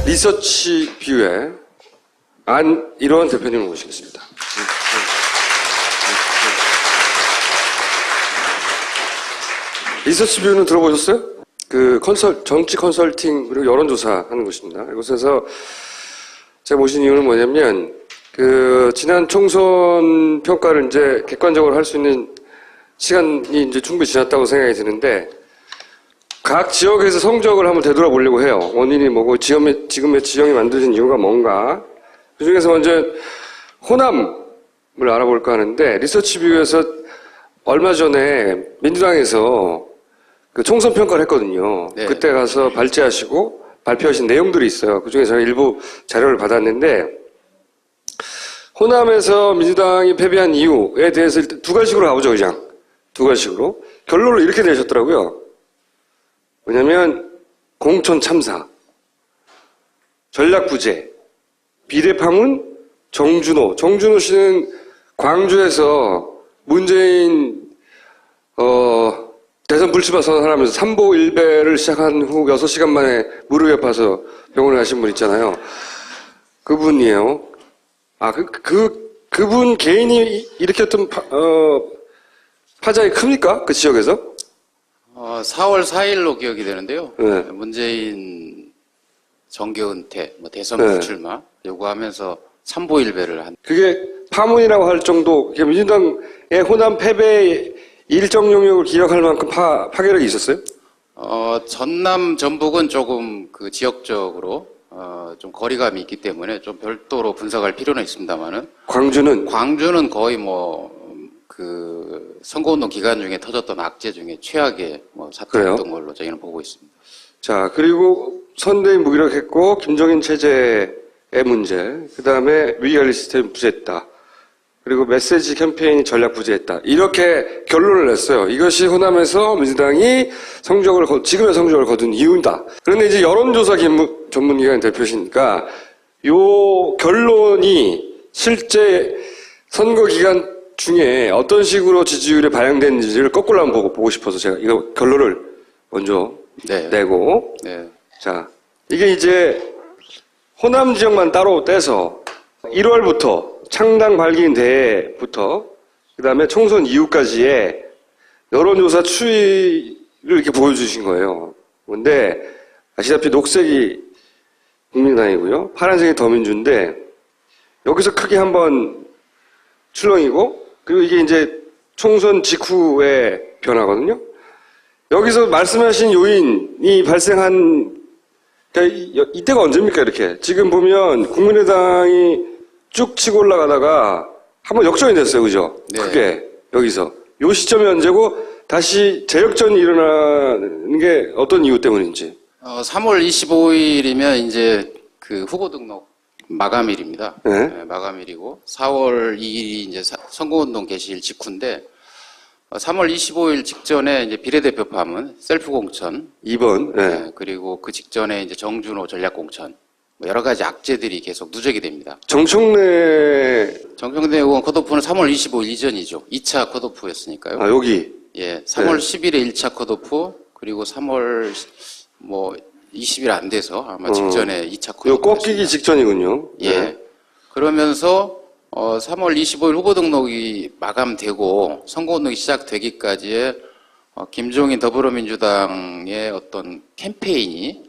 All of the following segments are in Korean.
리서치 뷰의 안일원 대표님을 모시겠습니다. 리서치 뷰는 들어보셨어요? 정치 컨설팅 그리고 여론조사 하는 곳입니다. 이곳에서 제가 모신 이유는 뭐냐면, 지난 총선 평가를 이제 객관적으로 할 수 있는 시간이 이제 충분히 지났다고 생각이 드는데, 각 지역에서 성적을 한번 되돌아보려고 해요. 원인이 뭐고, 지금의 지형이 만들어진 이유가 뭔가. 그 중에서 먼저 호남을 알아볼까 하는데, 리서치뷰에서 얼마 전에 민주당에서 총선 평가를 했거든요. 네. 그때 가서 발제하시고 발표하신 내용들이 있어요. 그 중에 제가 일부 자료를 받았는데, 호남에서 민주당이 패배한 이유에 대해서 일단 두 가지로 가보죠, 그냥. 두 가지로. 결론을 이렇게 내셨더라고요. 뭐냐면, 공천 참사, 전략 부재, 비례 파문, 정준호 씨는 광주에서 문재인, 대선 불출마 선언하면서 삼보 일배를 시작한 후 6시간 만에 무릎이 아파서 병원에 가신 분 있잖아요. 그분이에요. 그분 개인이 일으켰던 파장이 큽니까? 그 지역에서? 4월 4일로 기억이 되는데요. 네. 문재인 정계 은퇴, 대선 불출마 요구하면서 삼보일배를 한. 그게 파문이라고 할 정도, 민주당의 호남 패배의 일정 영역을 기억할 만큼 파괴력이 있었어요? 전남, 전북은 조금 지역적으로 좀 거리감이 있기 때문에 좀 별도로 분석할 필요는 있습니다만은. 광주는 거의 선거운동 기간 중에 터졌던 악재 중에 최악의 사태였던 걸로 저희는 보고 있습니다. 자, 그리고 선대위 무기력했고, 김정인 체제의 문제, 그 다음에 위기관리 시스템이 부재했다. 그리고 메시지 캠페인이 전략 부재했다. 이렇게 결론을 냈어요. 이것이 호남에서 민주당이 지금의 성적을 거둔 이유다. 그런데 이제 여론조사 전문기관 대표시니까 요 결론이 실제 선거 기간 중에 어떤 식으로 지지율에 반영됐는지를 거꾸로 한번 보고 싶어서 제가 이거 결론을 먼저 내고. 네. 자, 이게 이제 호남 지역만 따로 떼서 1월부터 창당 발기인 대회부터 그 다음에 총선 이후까지의 여론조사 추이를 이렇게 보여주신 거예요. 근데 아시다시피 녹색이 국민당이고요. 파란색이 더민주인데 여기서 크게 한번 출렁이고, 그리고 이게 이제 총선 직후의 변화거든요. 여기서 말씀하신 요인이 발생한 이때가 언제입니까? 이렇게 지금 보면 국민의당이 쭉 치고 올라가다가 한번 역전이 됐어요. 그죠? 네. 크게 여기서 요 시점이 언제고 다시 재역전이 일어나는 게 어떤 이유 때문인지. 3월 25일이면 이제 후보 등록 마감일입니다. 네. 네, 마감일이고 4월 2일이 이제 선거운동 개시일 직후인데 3월 25일 직전에 이제 비례대표 파문, 셀프 공천 2번. 네. 네, 그리고 그 직전에 이제 정준호 전략 공천, 여러 가지 악재들이 계속 누적이 됩니다. 정청래 의원 컷오프는 3월 25일 이전이죠. 2차 컷오프였으니까요. 여기. 예, 3월 10일에 1차 컷오프, 그리고 3월 20일 안 돼서 아마 직전에 2차 컷오프. 요 꺾이기 직전이군요. 예. 네. 그러면서 3월 25일 후보 등록이 마감되고 선거운동이 시작되기까지의 김종인 더불어민주당의 어떤 캠페인이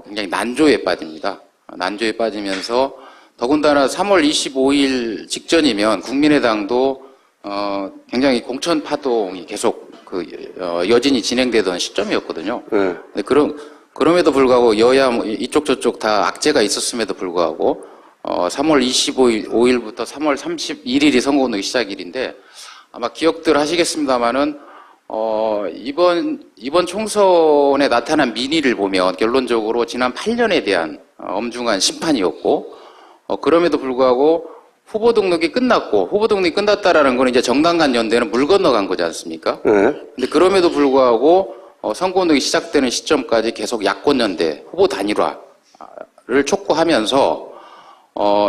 굉장히 난조에 빠집니다. 난조에 빠지면서 더군다나 3월 25일 직전이면 국민의당도 굉장히 공천 파동이 계속 여진이 진행되던 시점이었거든요. 네. 그럼에도 불구하고 여야 이쪽 저쪽 다 악재가 있었음에도 불구하고 3월 25일부터 3월 31일이 선거운동의 시작일인데 아마 기억들 하시겠습니다만은 이번 총선에 나타난 민의를 보면 결론적으로 지난 8년에 대한 엄중한 심판이었고, 그럼에도 불구하고 후보 등록이 끝났고, 후보 등록이 끝났다라는 건 이제 정당 간 연대는 물 건너간 거지 않습니까? 네. 근데 그럼에도 불구하고 선거운동이 시작되는 시점까지 계속 야권 연대, 후보 단일화를 촉구하면서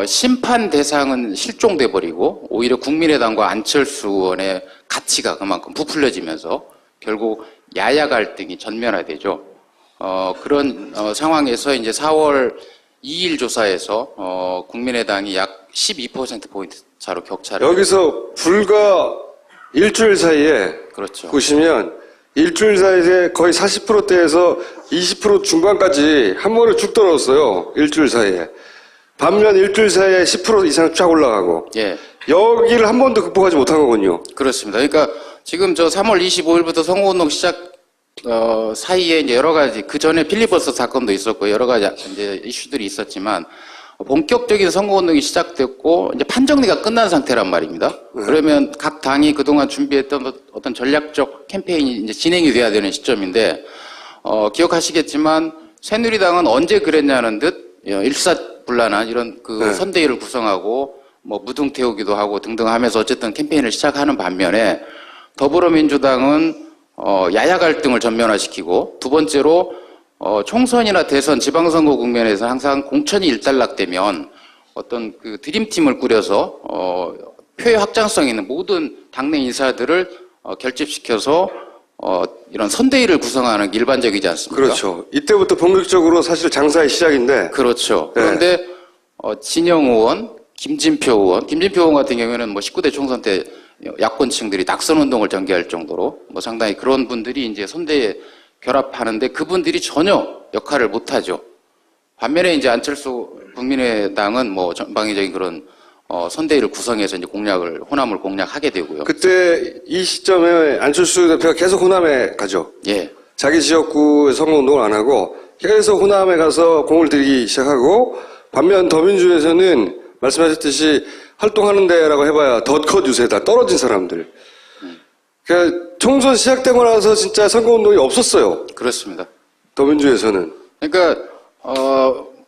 심판 대상은 실종돼 버리고 오히려 국민의당과 안철수 의원의 가치가 그만큼 부풀려지면서 결국 야야 갈등이 전면화되죠. 그런 상황에서 이제 4월 2일 조사에서 국민의당이 약 12%포인트 차로 격차를. 여기서 불과 일주일 사이에 그렇죠. 보시면 일주일 사이에 거의 40%대에서 20% 중반까지 한 번에 쭉 떨어졌어요. 일주일 사이에. 반면 일주일 사이에 10% 이상 쫙 올라가고. 예. 여기를 한 번도 극복하지 못한 거군요. 그렇습니다. 그러니까 지금 저 3월 25일부터 선거운동 시작 사이에 이제 여러 가지 그 전에 필리버스터 사건도 있었고 여러 가지 이제 이슈들이 있었지만 본격적인 선거운동이 시작됐고 이제 판정리가 끝난 상태란 말입니다. 그러면 각 당이 그동안 준비했던 어떤 전략적 캠페인이 이제 진행이 돼야 되는 시점인데 기억하시겠지만 새누리당은 언제 그랬냐는 듯 일사불란한 이런 그 선대위를 구성하고 뭐 무등 태우기도 하고 등등 하면서 어쨌든 캠페인을 시작하는 반면에 더불어민주당은 야야 갈등을 전면화시키고 두 번째로 총선이나 대선, 지방선거 국면에서 항상 공천이 일단락되면 어떤 그 드림팀을 꾸려서 표의 확장성 있는 모든 당내 인사들을 결집시켜서 이런 선대위를 구성하는 게 일반적이지 않습니까? 그렇죠. 이때부터 본격적으로 사실 장사의 시작인데. 그렇죠. 네. 그런데 진영 의원, 김진표 의원 같은 경우에는 뭐 19대 총선 때 야권층들이 낙선 운동을 전개할 정도로 뭐 상당히 그런 분들이 이제 선대에 결합하는데 그분들이 전혀 역할을 못하죠. 반면에 이제 안철수 국민의당은 뭐 전방위적인 그런 선대위를 구성해서 이제 호남을 공략하게 되고요. 그때 이 시점에 안철수 대표가 계속 호남에 가죠. 예. 자기 지역구 선거운동을 안 하고 계속 호남에 가서 공을 들이기 시작하고 반면 더민주에서는 말씀하셨듯이 활동하는 데라고 해봐야 덧컷 유세다. 떨어진 사람들. 그러니까 총선 시작되고 나서 진짜 선거운동이 없었어요. 그렇습니다. 더민주에서는. 그러니까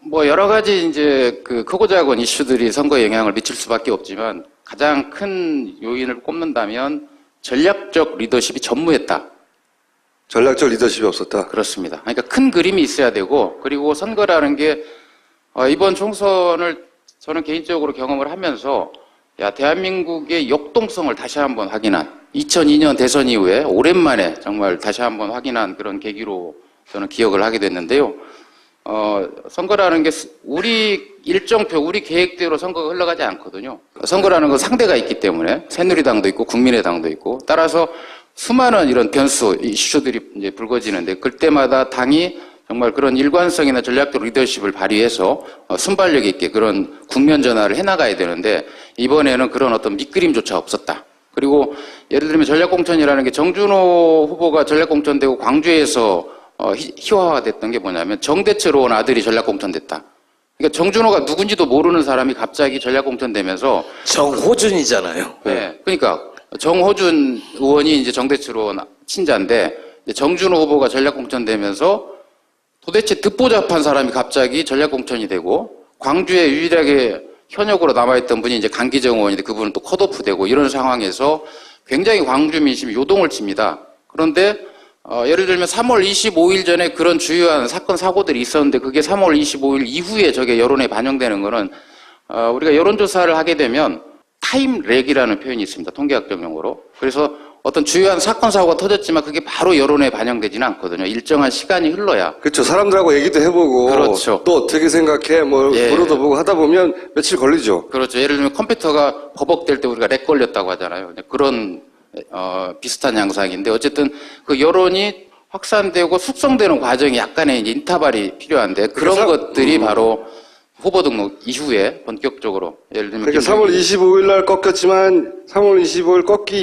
뭐 여러 가지 이제 그 크고 작은 이슈들이 선거에 영향을 미칠 수밖에 없지만 가장 큰 요인을 꼽는다면 전략적 리더십이 전무했다. 전략적 리더십이 없었다. 그렇습니다. 그러니까 큰 그림이 있어야 되고 그리고 선거라는 게 이번 총선을 저는 개인적으로 경험을 하면서 대한민국의 역동성을 다시 한번 확인한 2002년 대선 이후에 오랜만에 정말 다시 한번 확인한 그런 계기로 저는 기억을 하게 됐는데요. 선거라는 게 우리 일정표, 우리 계획대로 선거가 흘러가지 않거든요. 선거라는 건 상대가 있기 때문에 새누리당도 있고 국민의당도 있고 따라서 수많은 이런 변수, 이슈들이 이제 불거지는데 그때마다 당이 정말 그런 일관성이나 전략적 리더십을 발휘해서 순발력 있게 그런 국면 전환을 해나가야 되는데 이번에는 그런 어떤 밑그림조차 없었다. 그리고 예를 들면 전략공천이라는 게 정준호 후보가 전략공천되고 광주에서 희화화됐던 게 뭐냐면 정대철 의원 아들이 전략공천됐다. 그러니까 정준호가 누군지도 모르는 사람이 갑자기 전략공천되면서 정호준이잖아요. 네, 그러니까 정호준 의원이 이제 정대철 의원 친자인데 정준호 후보가 전략공천되면서 도대체 듣보잡한 사람이 갑자기 전략공천이 되고 광주에 유일하게 현역으로 남아있던 분이 이제 강기정 의원인데 그분은 또 컷오프 되고 이런 상황에서 굉장히 광주 민심이 요동을 칩니다. 그런데 예를 들면 3월 25일 전에 그런 주요한 사건 사고들이 있었는데 그게 3월 25일 이후에 저게 여론에 반영되는 거는 우리가 여론조사를 하게 되면 타임 렉이라는 표현이 있습니다. 통계학적 용어로. 그래서 어떤 주요한 사건 사고가 터졌지만 그게 바로 여론에 반영되지는 않거든요. 일정한 시간이 흘러야. 그렇죠. 사람들하고 얘기도 해보고 그렇죠. 또 어떻게 생각해 뭐 예. 물어보고 하다 보면 며칠 걸리죠. 그렇죠. 예를 들면 컴퓨터가 버벅될 때 우리가 렉 걸렸다고 하잖아요. 그런 비슷한 양상인데 어쨌든 그 여론이 확산되고 숙성되는 과정이 약간의 이제 인터벌이 필요한데 그런 것들이 바로 후보 등록 이후에 본격적으로 예를 들면 그러니까 3월 25일 날 꺾였지만 3월 25일 꺾기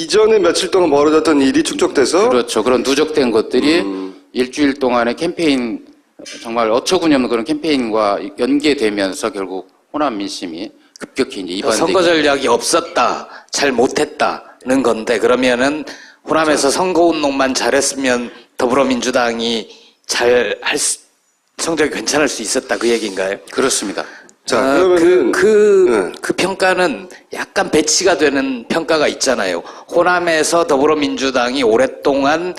이전에 며칠 동안 벌어졌던 일이 축적돼서 그렇죠. 그런 누적된 것들이 일주일 동안의 캠페인 정말 어처구니없는 그런 캠페인과 연계되면서 결국 호남 민심이 급격히 이제 이반되기. 선거 전략이 없었다, 잘 못했다는 건데 그러면은 호남에서 선거운동만 잘했으면 더불어민주당이 성적이 괜찮을 수 있었다 그 얘기인가요? 그렇습니다. 자, 그러면은 그 평가는 약간 배치가 되는 평가가 있잖아요. 호남에서 더불어민주당이 오랫동안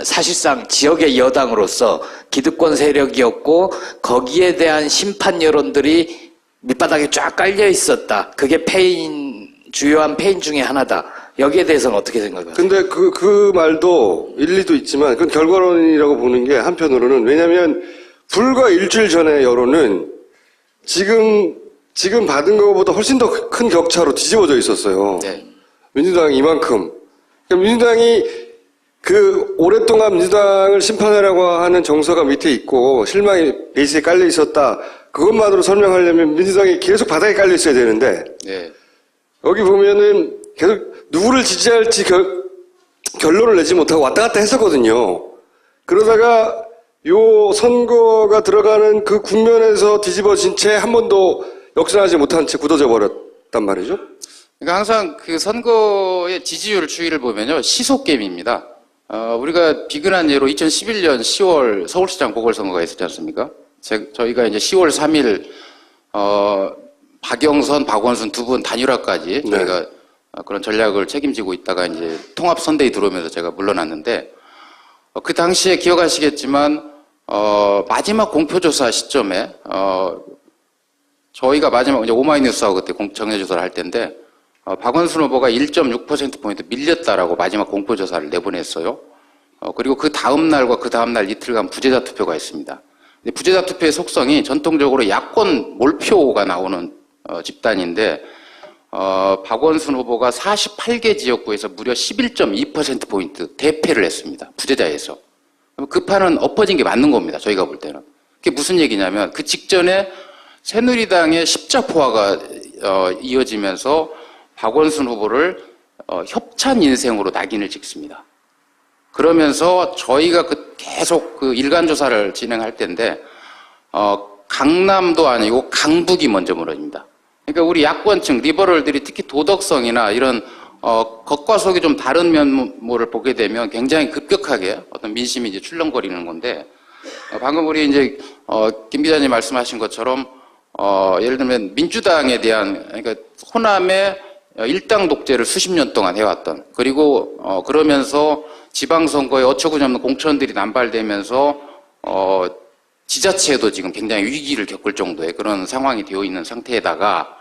사실상 지역의 여당으로서 기득권 세력이었고 거기에 대한 심판 여론들이 밑바닥에 쫙 깔려 있었다. 그게 주요한 페인 중에 하나다. 여기에 대해서는 어떻게 생각하세요? 근데 그 말도 일리도 있지만 그건 결과론이라고 보는 게 한편으로는 왜냐하면 불과 일주일 전에 여론은 지금 받은 것보다 훨씬 더 큰 격차로 뒤집어져 있었어요. 네. 민주당이 이만큼. 그러니까 민주당이 오랫동안 민주당을 심판하라고 하는 정서가 밑에 있고 실망이 베이스에 깔려 있었다. 그것만으로 설명하려면 민주당이 계속 바닥에 깔려 있어야 되는데 네. 여기 보면은 계속 누구를 지지할지 결론을 내지 못하고 왔다 갔다 했었거든요. 그러다가 요 선거가 들어가는 그 국면에서 뒤집어진 채 한 번도 역전하지 못한 채 굳어져 버렸단 말이죠. 그러니까 항상 그 선거의 지지율 추이를 보면요. 시속겜입니다. 우리가 비근한 예로 2011년 10월 서울시장 보궐선거가 있었지 않습니까? 저희가 이제 10월 3일, 박영선, 박원순 두 분 단일화까지 저희가 그런 전략을 책임지고 있다가 이제 통합선대위 들어오면서 제가 물러났는데, 그 당시에 기억하시겠지만, 마지막 공표조사 시점에, 저희가 마지막 이제 오마이뉴스하고 그때 정례조사를 할 때인데, 박원순 후보가 1.6%포인트 밀렸다라고 마지막 공표조사를 내보냈어요. 그리고 그 다음날과 그 다음날 이틀간 부재자 투표가 있습니다. 부재자 투표의 속성이 전통적으로 야권 몰표가 나오는 집단인데, 박원순 후보가 48개 지역구에서 무려 11.2%포인트 대패를 했습니다. 부재자에서. 그 판은 엎어진 게 맞는 겁니다. 저희가 볼 때는. 그게 무슨 얘기냐면 그 직전에 새누리당의 십자포화가 이어지면서 박원순 후보를 협찬 인생으로 낙인을 찍습니다. 그러면서 저희가 계속 일간 조사를 진행할 때인데 강남도 아니고 강북이 먼저 무너집니다. 그러니까 우리 야권층 리버럴들이 특히 도덕성이나 이런 겉과 속이 좀 다른 면모를 보게 되면 굉장히 급격하게 어떤 민심이 이제 출렁거리는 건데 방금 우리 이제 김 기자님 말씀하신 것처럼 예를 들면 민주당에 대한 그러니까 호남의 일당 독재를 수십 년 동안 해왔던 그리고 그러면서 지방선거에 어처구니없는 공천들이 남발되면서 지자체도 지금 굉장히 위기를 겪을 정도의 그런 상황이 되어 있는 상태에다가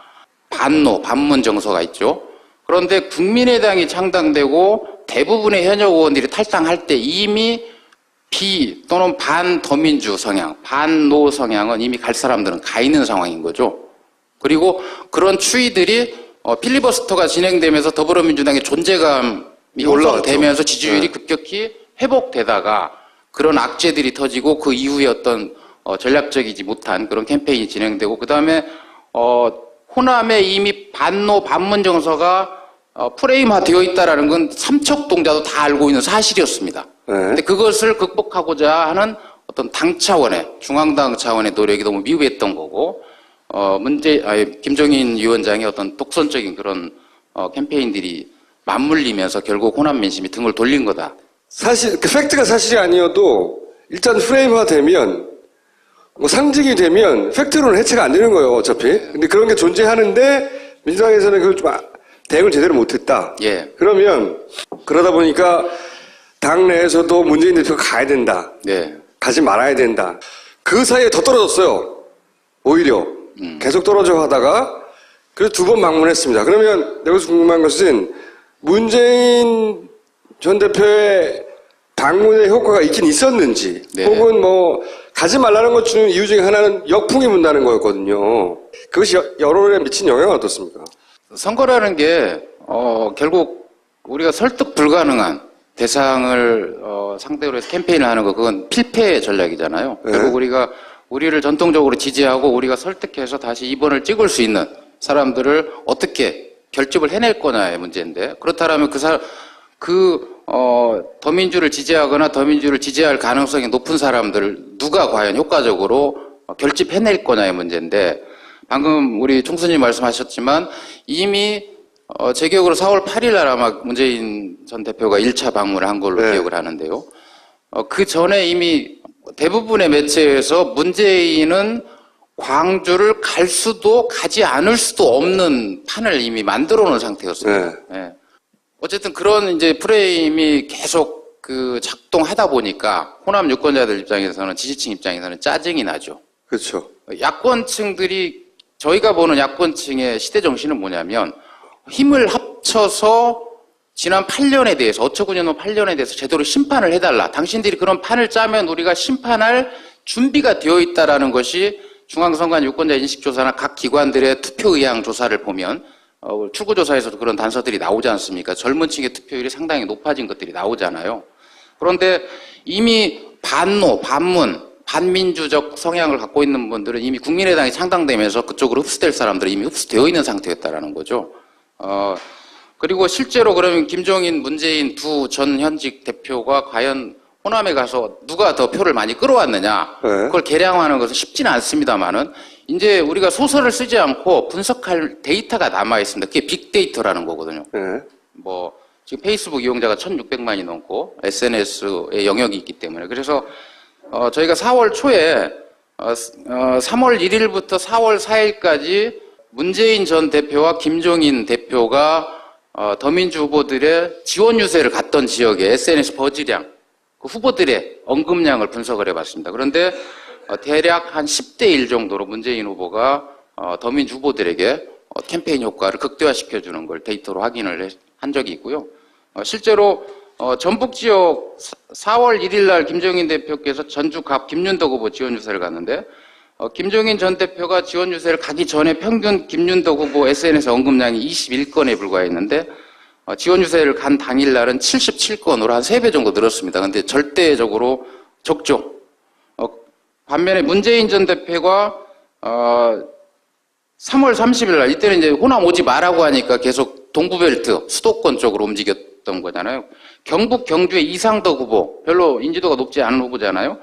반문 정서가 있죠. 그런데 국민의당이 창당되고 대부분의 현역 의원들이 탈당할 때 이미 또는 반더민주 성향, 반노 성향은 이미 갈 사람들은 가 있는 상황인 거죠. 그리고 그런 추이들이 필리버스터가 진행되면서 더불어민주당의 존재감이 올라가면서 지지율이 급격히 회복되다가 그런 악재들이 터지고 그 이후에 어떤 전략적이지 못한 그런 캠페인이 진행되고 그 다음에 호남에 이미 반문 정서가 프레임화 되어 있다라는 건 삼척동자도 다 알고 있는 사실이었습니다. 근데 그것을 극복하고자 하는 어떤 당 차원의 중앙당 차원의 노력이 너무 미흡했던 거고 김종인 위원장의 어떤 독선적인 그런 캠페인들이 맞물리면서 결국 호남 민심이 등을 돌린 거다. 사실 그 팩트가 사실이 아니어도 일단 프레임화 되면 상징이 되면 팩트로는 해체가 안 되는 거예요, 어차피. 근데 그런 게 존재하는데 민주당에서는 그걸 좀 대응을 제대로 못했다. 예. 그러다 보니까 당 내에서도 문재인 대표가 가야 된다. 네. 가지 말아야 된다. 그 사이에 더 떨어졌어요. 오히려 계속 떨어져 하다가 그래서 두 번 방문했습니다. 그러면 내가 궁금한 것은 문재인 전 대표의 방문의 효과가 있긴 있었는지 네. 혹은 가지 말라는 것 중 이유 중에 하나는 역풍이 분다는 거였거든요. 그것이 여론에 미친 영향은 어떻습니까? 선거라는 게 결국 우리가 설득 불가능한 대상을 상대로 해서 캠페인을 하는 거 그건 필패 전략이잖아요. 네. 결국 우리를 전통적으로 지지하고 우리가 설득해서 다시 2번을 찍을 수 있는 사람들을 어떻게 결집을 해낼 거냐의 문제인데 그렇다면 더민주를 지지하거나 더민주를 지지할 가능성이 높은 사람들을 누가 과연 효과적으로 결집해낼 거냐의 문제인데 방금 우리 총수님 말씀하셨지만 이미 제 기억으로 4월 8일 날 아마 문재인 전 대표가 1차 방문을 한 걸로 네. 기억을 하는데요. 그 전에 이미 대부분의 매체에서 문재인은 광주를 갈 수도 가지 않을 수도 없는 판을 이미 만들어 놓은 상태였습니다. 네. 어쨌든 그런 이제 프레임이 계속 작동하다 보니까 호남 유권자들 입장에서는 지지층 입장에서는 짜증이 나죠. 그렇죠. 야권층들이 저희가 보는 야권층의 시대 정신은 뭐냐면 힘을 합쳐서 지난 8년에 대해서, 어처구니없는 8년에 대해서 제대로 심판을 해달라. 당신들이 그런 판을 짜면 우리가 심판할 준비가 되어 있다라는 것이 중앙선관 유권자 인식조사나 각 기관들의 투표 의향 조사를 보면 출구조사에서도 그런 단서들이 나오지 않습니까? 젊은 층의 투표율이 상당히 높아진 것들이 나오잖아요. 그런데 이미 반노, 반문, 반민주적 성향을 갖고 있는 분들은 이미 국민의당이 창당되면서 그쪽으로 흡수될 사람들은 이미 흡수되어 있는 상태였다라는 거죠. 그리고 실제로 그러면 김종인, 문재인 두 전 현직 대표가 과연 호남에 가서 누가 더 표를 많이 끌어왔느냐, 네. 그걸 계량하는 것은 쉽지는 않습니다만은 이제 우리가 소설을 쓰지 않고 분석할 데이터가 남아 있습니다. 그게 빅데이터라는 거거든요. 네. 뭐 지금 페이스북 이용자가 1,600만이 넘고 SNS의 영역이 있기 때문에, 그래서 저희가 4월 초에 3월 1일부터 4월 4일까지 문재인 전 대표와 김종인 대표가 더민주 후보들의 지원 유세를 갔던 지역의 SNS 버즈량, 그 후보들의 언급량을 분석을 해봤습니다. 그런데 대략 한 10대 1 정도로 문재인 후보가 더민주 후보들에게 캠페인 효과를 극대화시켜주는 걸 데이터로 확인을 한 적이 있고요. 실제로 전북 지역 4월 1일 날 김종인 대표께서 전주 갑 김윤덕 후보 지원 유세를 갔는데 김종인 전 대표가 지원 유세를 가기 전에 평균 김윤덕 후보 SNS 언급량이 21건에 불과했는데 지원 유세를 간 당일 날은 77건으로 한 3배 정도 늘었습니다. 근데 절대적으로 적죠. 반면에 문재인 전 대표가 3월 30일 날, 이때는 이제 호남 오지 마라고 하니까 계속 동부벨트, 수도권 쪽으로 움직였던 거잖아요. 경북 경주의 이상덕 후보, 별로 인지도가 높지 않은 후보잖아요.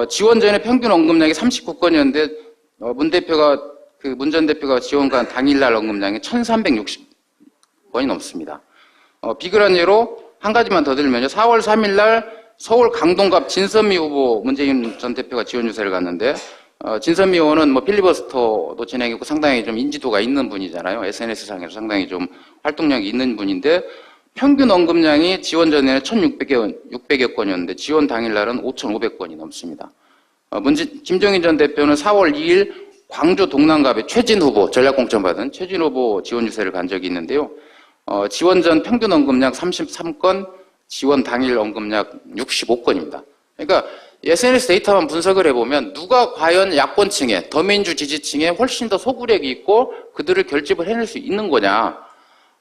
지원 전에 평균 언급량이 39건이었는데 문 전 대표가 지원 간 당일날 언급량이 1,360건이 넘습니다. 비근한 예로 한 가지만 더 들면요. 4월 3일 날 서울 강동갑 진선미 후보 문재인 전 대표가 지원 유세를 갔는데 진선미 의원은 뭐 필리버스터도 진행했고 상당히 좀 인지도가 있는 분이잖아요. SNS상에서 상당히 좀 활동량이 있는 분인데 평균 언급량이 지원 전에는 1,600여 건이었는데 지원 당일날은 5,500건이 넘습니다. 김종인 전 대표는 4월 2일 광주 동남갑의 최진 후보, 전략공천 받은 최진 후보 지원 유세를 간 적이 있는데요. 지원 전 평균 언급량 33건, 지원 당일 언급량 65건입니다. 그러니까 SNS 데이터만 분석을 해보면 누가 과연 야권층에, 더민주 지지층에 훨씬 더 소구력이 있고 그들을 결집을 해낼 수 있는 거냐.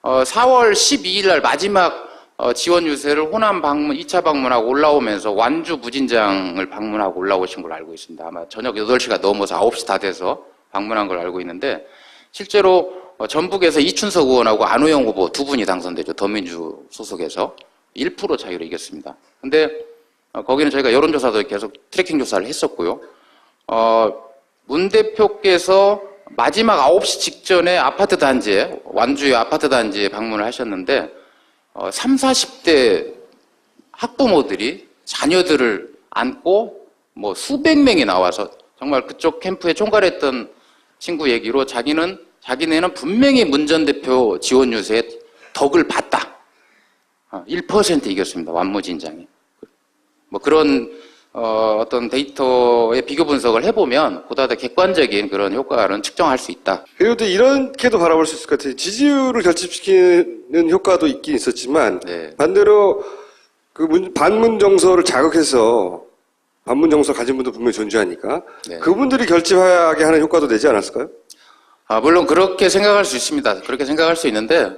4월 12일 날 마지막 지원 유세를 호남 방문, 2차 방문하고 올라오면서 완주 무진장을 방문하고 올라오신 걸로 알고 있습니다. 아마 저녁 8시가 넘어서 9시 다 돼서 방문한 걸 알고 있는데 실제로 전북에서 이춘석 의원하고 안호영 후보 두 분이 당선되죠. 더민주 소속에서 1% 차이로 이겼습니다. 근데 거기는 저희가 여론조사도 계속 트래킹 조사를 했었고요. 문 대표께서 마지막 9시 직전에 아파트 단지에, 완주의 아파트 단지에 방문을 하셨는데 30, 40대 학부모들이 자녀들을 안고 뭐 수백 명이 나와서 정말 그쪽 캠프에 총괄했던 친구 얘기로 자기네는 분명히 문 전 대표 지원 유세에 덕을 봤다. 1% 이겼습니다. 완무진장이. 뭐 그런 어떤 데이터의 비교 분석을 해보면 보다 더 객관적인 그런 효과는 측정할 수 있다. 그리고 또 이렇게도 바라볼 수 있을 것 같아요. 지지율을 결집시키는 효과도 있긴 있었지만 네. 반대로 그 반문 정서를 자극해서 반문 정서 가진 분도 분명히 존재하니까 네. 그분들이 결집하게 하는 효과도 내지 않았을까요? 물론 그렇게 생각할 수 있습니다. 그렇게 생각할 수 있는데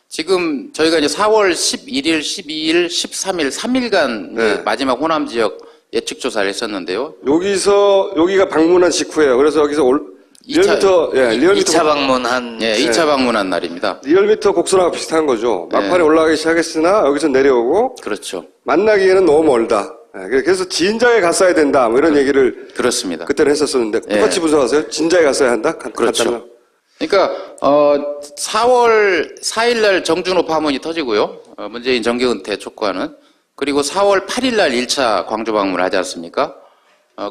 지금 저희가 이제 4월 11일, 12일, 13일 3일간 네. 마지막 호남 지역 예측 조사를 했었는데요. 여기가 방문한 직후예요. 그래서 여기서 리얼미터 2차 방문한. 예, 2차 방문한 날입니다. 리얼미터 곡선하고 비슷한 거죠. 막판에 올라가기 시작했으나 여기서 내려오고 그렇죠. 만나기에는 너무 멀다. 그래서 진작에 갔어야 된다. 뭐 이런 얘기를 그렇습니다. 그때는 했었었는데 똑같이 분석하세요? 진작에 갔어야 한다? 그렇죠. 그러니까 4월 4일 날 정준호 파문이 터지고요. 문재인 정계 은퇴 촉구하는. 그리고 4월 8일 날 1차 광주 방문을 하지 않습니까?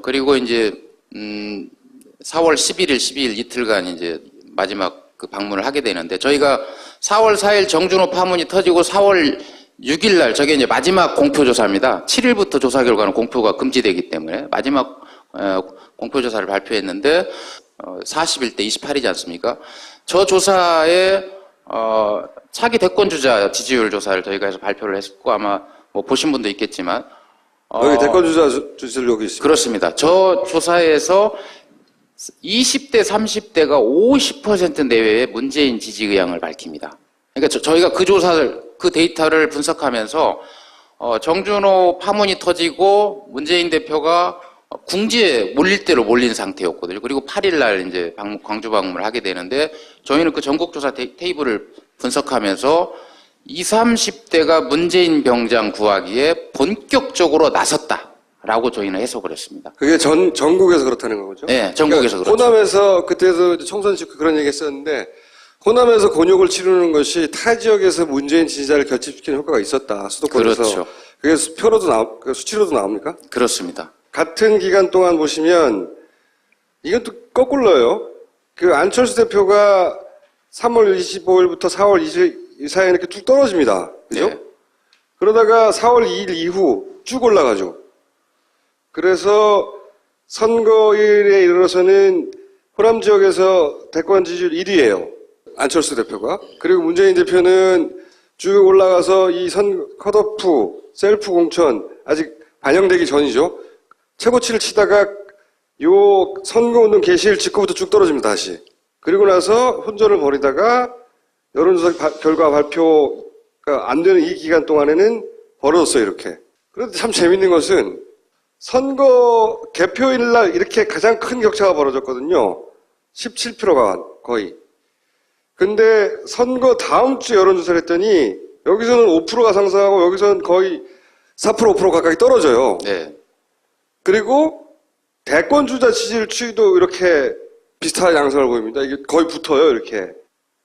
그리고 이제 4월 11일, 12일 이틀간 이제 마지막 그 방문을 하게 되는데 저희가 4월 4일 정준호 파문이 터지고 4월 6일 날 저게 이제 마지막 공표 조사입니다. 7일부터 조사 결과는 공표가 금지되기 때문에 마지막 공표 조사를 발표했는데 41대 28이지 않습니까? 저 조사에 차기 대권 주자 지지율 조사를 저희가 해서 발표를 했고 아마 뭐 보신 분도 있겠지만 여기 대권 주자 주제를 여기 있습니다. 그렇습니다. 저 조사에서 20대, 30대가 50% 내외의 문재인 지지 의향을 밝힙니다. 그러니까 저희가 그 조사를, 그 데이터를 분석하면서, 정준호 파문이 터지고 문재인 대표가 궁지에 몰릴 대로 몰린 상태였거든요. 그리고 8일날 이제 광주 방문을 하게 되는데, 저희는 그 전국조사 테이블을 분석하면서 20, 30대가 문재인 병장 구하기에 본격적으로 나섰다. 라고 저희는 해석을 했습니다. 그게 전국에서 그렇다는 거죠? 네, 전국에서 그러니까 그렇죠. 호남에서 그때도 총선 직후 그런 얘기 했었는데, 호남에서 곤욕을 치르는 것이 타 지역에서 문재인 지지자를 결집시키는 효과가 있었다. 수도권에서. 그렇죠. 그게 수치로도 나옵니까? 그렇습니다. 같은 기간 동안 보시면, 이건 또 거꾸로요. 그 안철수 대표가 3월 25일부터 4월 20일 사이에 이렇게 쭉 떨어집니다. 그죠? 네. 그러다가 4월 2일 이후 쭉 올라가죠. 그래서 선거일에 이르러서는 호남 지역에서 대권 지지율 1위예요. 안철수 대표가. 그리고 문재인 대표는 쭉 올라가서 이 컷오프, 셀프 공천 아직 반영되기 전이죠. 최고치를 치다가 요 선거운동 개시일 직후부터 쭉 떨어집니다. 다시. 그리고 나서 혼전을 벌이다가 여론조사 결과 발표가 안 되는 이 기간 동안에는 벌어졌어요. 이렇게. 그런데 참 재밌는 것은 선거 개표일 날 이렇게 가장 큰 격차가 벌어졌거든요. 17%가 거의. 근데 선거 다음 주 여론조사를 했더니 여기서는 5%가 상승하고 여기서는 거의 4%, 5% 가까이 떨어져요. 네. 그리고 대권 주자 지지율 추이도 이렇게 비슷한 양상을 보입니다. 이게 거의 붙어요, 이렇게.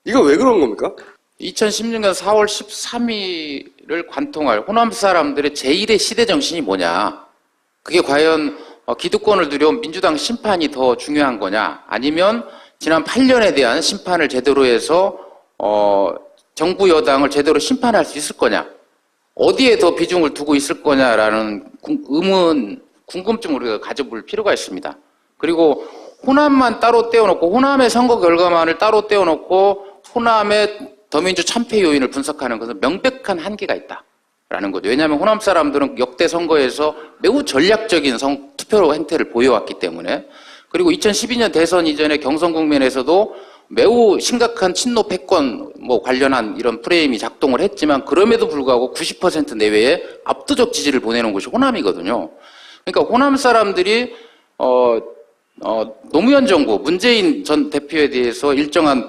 이거 왜 그런 겁니까? 2016년 4월 13일을 관통할 호남 사람들의 제1의 시대 정신이 뭐냐? 그게 과연 기득권을 누려온 민주당 심판이 더 중요한 거냐? 아니면 지난 8년에 대한 심판을 제대로 해서 정부 여당을 제대로 심판할 수 있을 거냐? 어디에 더 비중을 두고 있을 거냐라는 궁금증을 우리가 가져볼 필요가 있습니다. 그리고 호남만 따로 떼어놓고 호남의 선거 결과만을 따로 떼어놓고 호남의 더민주 참패 요인을 분석하는 것은 명백한 한계가 있다라는 거죠. 왜냐하면 호남 사람들은 역대 선거에서 매우 전략적인 투표 행태를 보여왔기 때문에 그리고 2012년 대선 이전에 경선 국면에서도 매우 심각한 친노 패권 관련한 이런 프레임이 작동을 했지만 그럼에도 불구하고 90% 내외의 압도적 지지를 보내는 곳이 호남이거든요. 그러니까 호남 사람들이 노무현 정부 문재인 전 대표에 대해서 일정한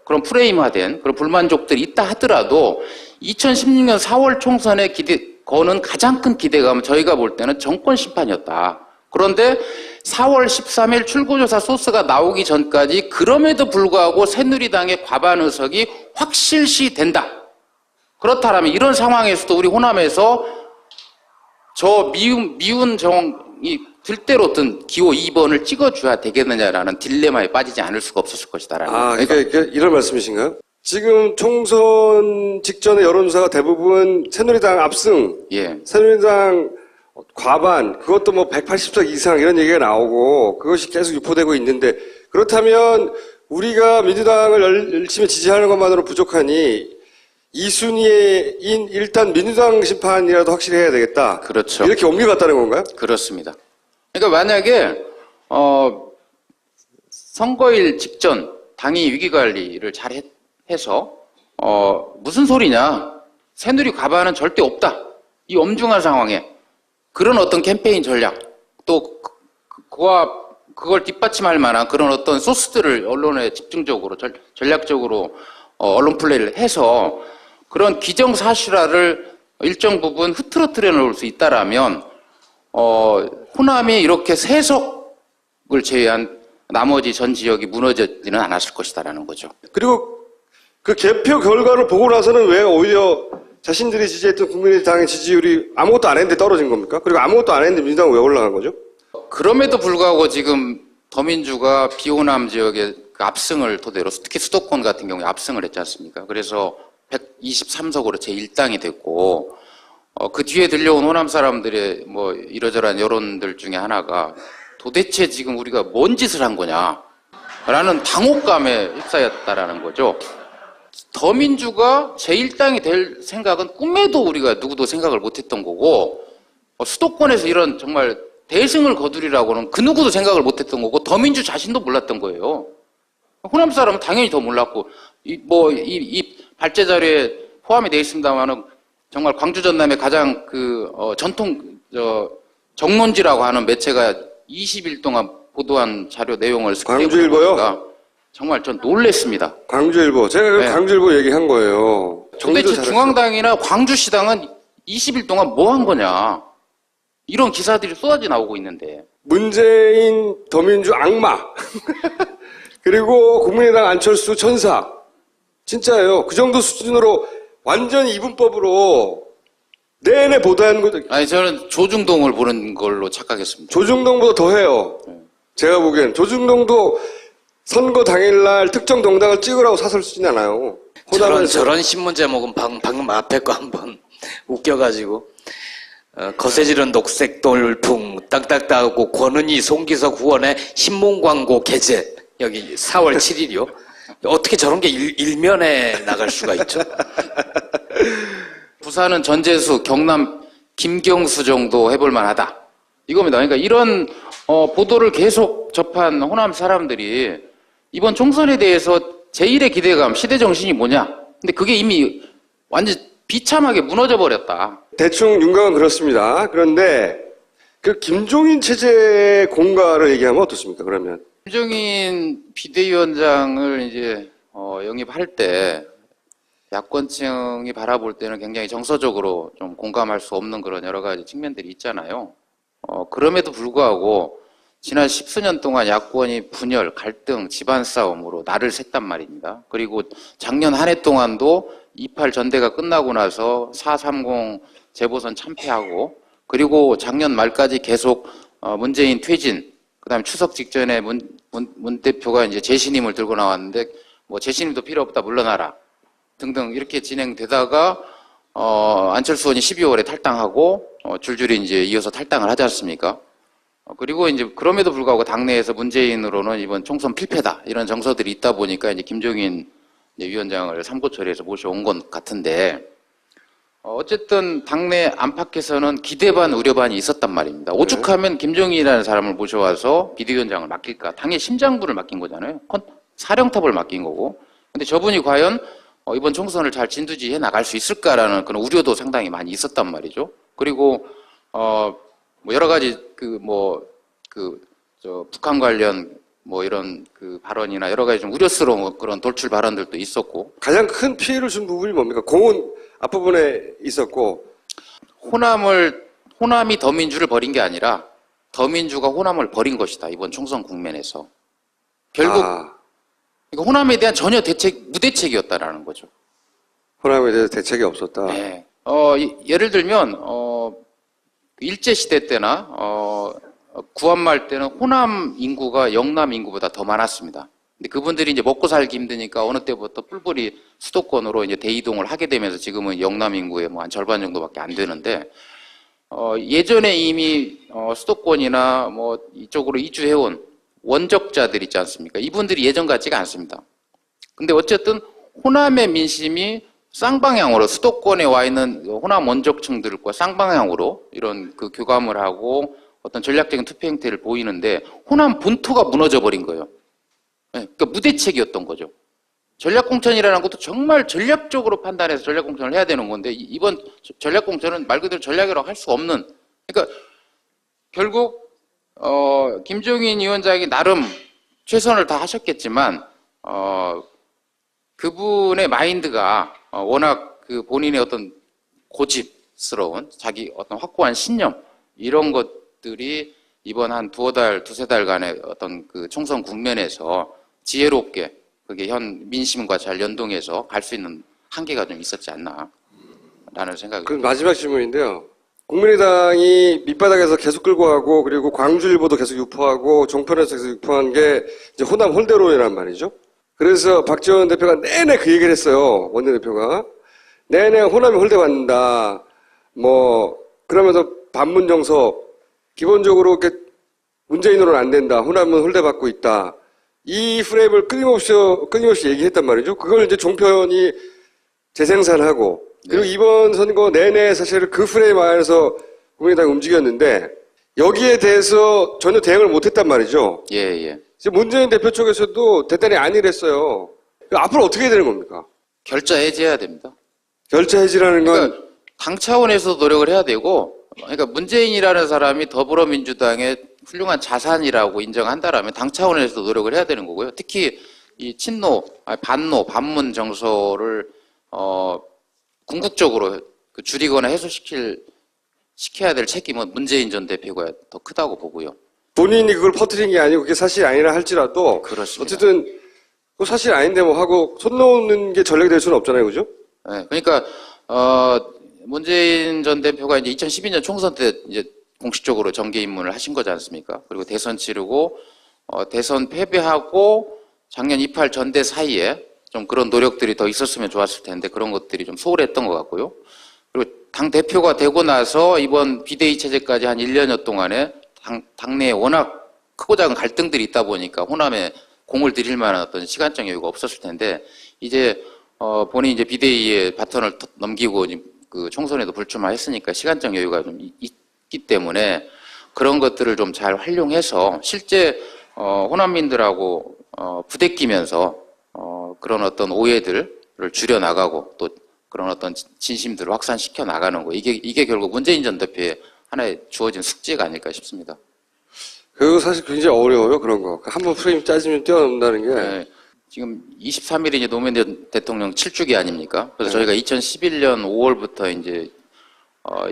그런 프레임화된 그런 불만족들이 있다 하더라도 2016년 4월 총선에 거는 가장 큰 기대감은 저희가 볼 때는 정권 심판이었다. 그런데 4월 13일 출구조사 소스가 나오기 전까지 그럼에도 불구하고 새누리당의 과반 의석이 확실시 된다. 그렇다면 이런 상황에서도 우리 호남에서 저 미운 정이 들대로 든 기호 2번을 찍어줘야 되겠느냐라는 딜레마에 빠지지 않을 수가 없었을 것이다라는. 그러니까 이런 말씀이신가요? 지금 총선 직전의 여론조사가 대부분 새누리당 압승, 예. 새누리당 과반, 그것도 180석 이상 이런 얘기가 나오고 그것이 계속 유포되고 있는데 그렇다면 우리가 민주당을 열심히 지지하는 것만으로 부족하니 2순위인 일단 민주당 심판이라도 확실히 해야 되겠다. 그렇죠. 이렇게 옮겨갔다는 건가요? 그렇습니다. 그러니까 만약에 선거일 직전 당이 위기관리를 잘 해서 무슨 소리냐 새누리 과반은 절대 없다 이 엄중한 상황에 그런 어떤 캠페인 전략 또 그걸 뒷받침할 만한 그런 어떤 소스들을 언론에 집중적으로 전략적으로 언론 플레이를 해서 그런 기정사실화를 일정 부분 흐트러뜨려 놓을 수 있다라면 호남이 이렇게 세석을 제외한 나머지 전 지역이 무너지지는 않았을 것이다라는 거죠. 그리고 그 개표 결과를 보고 나서는 왜 오히려 자신들이 지지했던 국민의당의 지지율이 아무것도 안 했는데 떨어진 겁니까? 그리고 아무것도 안 했는데 민주당은 왜 올라간 거죠? 그럼에도 불구하고 지금 더민주가 비호남 지역의 그 압승을 토대로 특히 수도권 같은 경우에 압승을 했지 않습니까? 그래서 123석으로 제1당이 됐고 그 뒤에 들려온 호남 사람들의 이러저러한 여론들 중에 하나가 도대체 지금 우리가 뭔 짓을 한 거냐 라는 당혹감에 휩싸였다라는 거죠. 더민주가 제1당이 될 생각은 꿈에도 우리가 누구도 생각을 못했던 거고, 수도권에서 이런 정말 대승을 거두리라고는 그 누구도 생각을 못했던 거고, 더민주 자신도 몰랐던 거예요. 호남 사람은 당연히 더 몰랐고, 이 발제 자료에 포함이 되어 있습니다만은 정말 광주 전남의 가장 전통 정론지라고 하는 매체가 20일 동안 보도한 자료 내용을 광주일보요? 정말 전 놀랬습니다. 광주일보. 제가 네. 광주일보 얘기한 거예요. 도대체 잘했어요. 중앙당이나 광주시당은 20일 동안 뭐 한 거냐. 이런 기사들이 쏟아져 나오고 있는데. 문재인 더민주 악마. 그리고 국민의당 안철수 천사. 진짜예요. 그 정도 수준으로 완전히 이분법으로 내내 보도하는 것도. 아니, 저는 조중동을 보는 걸로 착각했습니다. 조중동보다 더해요. 제가 보기엔 조중동도 선거 당일날 특정 정당을 찍으라고 사설 쓰진 않아요. 저런 신문 제목은 방금 앞에 거 한번 웃겨가지고 거세지른 녹색 돌풍 딱딱딱하고 권은희 송기석 후원의 신문 광고 게재 여기 4월 7일이요. 어떻게 저런 게 일면에 나갈 수가 있죠? 부산은 전재수, 경남 김경수 정도 해볼 만하다. 이겁니다. 그러니까 이런 보도를 계속 접한 호남 사람들이 이번 총선에 대해서 제1의 기대감, 시대 정신이 뭐냐? 근데 그게 이미 완전 비참하게 무너져 버렸다. 대충 윤곽은 그렇습니다. 그런데 그 김종인 체제 공과를 얘기하면 어떻습니까? 그러면 김종인 비대위원장을 이제 영입할 때 야권층이 바라볼 때는 굉장히 정서적으로 좀 공감할 수 없는 그런 여러 가지 측면들이 있잖아요. 그럼에도 불구하고 지난 10수년 동안 야권이 분열, 갈등, 집안 싸움으로 날을 샜단 말입니다. 그리고 작년 한 해 동안도 28 전대가 끝나고 나서 430 재보선 참패하고, 그리고 작년 말까지 계속 문재인 퇴진, 그다음에 추석 직전에 문 대표가 이제 재신임을 들고 나왔는데 뭐 재신임도 필요 없다 물러나라 등등 이렇게 진행되다가 안철수 의원이 12월에 탈당하고 줄줄이 이제 이어서 탈당을 하지 않습니까? 그리고 이제 그럼에도 불구하고 당내에서 문재인으로는 이번 총선 필패다 이런 정서들이 있다 보니까 이제 김종인 위원장을 삼고처리해서 모셔온 것 같은데, 어쨌든 당내 안팎에서는 기대 반 우려 반이 있었단 말입니다. 오죽하면 김종인이라는 사람을 모셔와서 비대위원장을 맡길까? 당의 심장부를 맡긴 거잖아요. 사령탑을 맡긴 거고. 근데 저분이 과연 이번 총선을 잘 진두지휘해 나갈 수 있을까라는 그런 우려도 상당히 많이 있었단 말이죠. 그리고 뭐 여러 가지 북한 관련 뭐 이런 그 발언이나 여러 가지 좀 우려스러운 그런 돌출 발언들도 있었고. 가장 큰 피해를 준 부분이 뭡니까? 공은 앞부분에 있었고. 호남이 더민주를 버린 게 아니라 더민주가 호남을 버린 것이다. 이번 총선 국면에서. 결국 그러니까 호남에 대한 전혀 무대책이었다라는 거죠. 호남에 대해서 대책이 없었다. 네. 예를 들면 일제 시대 때나 구한말 때는 호남 인구가 영남 인구보다 더 많았습니다. 근데 그분들이 이제 먹고 살기 힘드니까 어느 때부터 뿔뿔이 수도권으로 이제 대이동을 하게 되면서 지금은 영남 인구의 뭐 한 절반 정도밖에 안 되는데, 예전에 이미 수도권이나 뭐 이쪽으로 이주해온 원적자들 있지 않습니까? 이분들이 예전 같지가 않습니다. 근데 어쨌든 호남의 민심이 쌍방향으로 수도권에 와 있는 호남 원적층들과 쌍방향으로 이런 그 교감을 하고 어떤 전략적인 투표 행태를 보이는데 호남 본토가 무너져 버린 거예요. 그러니까 무대책이었던 거죠. 전략공천이라는 것도 정말 전략적으로 판단해서 전략공천을 해야 되는 건데 이번 전략공천은 말 그대로 전략이라고 할 수 없는. 그러니까 결국 김종인 위원장이 나름 최선을 다 하셨겠지만 그분의 마인드가 워낙 그 본인의 어떤 고집스러운 자기 어떤 확고한 신념 이런 것들이 이번 한 두세 달간의 어떤 그 총선 국면에서 지혜롭게 그게 현 민심과 잘 연동해서 갈 수 있는 한계가 좀 있었지 않나라는 생각이 그 마지막 질문인데요. 국민의당이 밑바닥에서 계속 끌고 가고 그리고 광주일보도 계속 유포하고 종편에서 계속 유포한 게 이제 호남 홀대론이란 말이죠. 그래서 박지원 대표가 내내 그 얘기를 했어요. 원내대표가. 내내 호남이 홀대받는다. 뭐 그러면서 반문정서 기본적으로 이렇게 문재인으로는 안 된다. 호남은 홀대받고 있다. 이 프레임을 끊임없이 얘기했단 말이죠. 그걸 이제 종편이 재생산하고, 그리고 네. 이번 선거 내내 사실 그 프레임 안에서 국민의당이 움직였는데, 여기에 대해서 전혀 대응을 못했단 말이죠. 예, 예. 지금 문재인 대표 쪽에서도 대단히 안일했어요. 앞으로 어떻게 해야 되는 겁니까? 결자 해지해야 됩니다. 결자 해지라는 건 그러니까 당 차원에서도 노력을 해야 되고, 그러니까 문재인이라는 사람이 더불어민주당의 훌륭한 자산이라고 인정한다라면 당 차원에서도 노력을 해야 되는 거고요. 특히 이 친노, 반노, 반문 정서를 궁극적으로 줄이거나 시켜야 될 책임은 문재인 전 대표가 더 크다고 보고요. 본인이 그걸 퍼뜨린 게 아니고 그게 사실이 아니라 할지라도 그렇습니다. 어쨌든 그 사실 아닌데 뭐 하고 손 놓는 게 전략이 될 수는 없잖아요, 그죠? 네, 그러니까 문재인 전 대표가 이제 2012년 총선 때 이제 공식적으로 정계 입문을 하신 거지 않습니까? 그리고 대선 치르고 대선 패배하고 작년 28 전대 사이에 좀 그런 노력들이 더 있었으면 좋았을 텐데 그런 것들이 좀 소홀했던 것 같고요. 그리고 당 대표가 되고 나서 이번 비대위 체제까지 한 1년여 동안에 당내에 워낙 크고 작은 갈등들이 있다 보니까 호남에 공을 들일 만한 어떤 시간적 여유가 없었을 텐데 이제 본인이 이제 비대위에 바톤을 넘기고 그 총선에도 불출마했으니까 시간적 여유가 좀 있기 때문에 그런 것들을 좀 잘 활용해서 실제 호남민들하고 부대끼면서 그런 어떤 오해들을 줄여 나가고 또 그런 어떤 진심들을 확산시켜 나가는 거 이게 결국 문재인 전 대표의 하나의 주어진 숙제가 아닐까 싶습니다. 그거 사실 굉장히 어려워요, 그런 거. 한번 프레임 짜지면 뛰어넘는다는 게. 네, 지금 23일이 노무현 대통령 7주기 아닙니까? 그래서 네. 저희가 2011년 5월부터 이제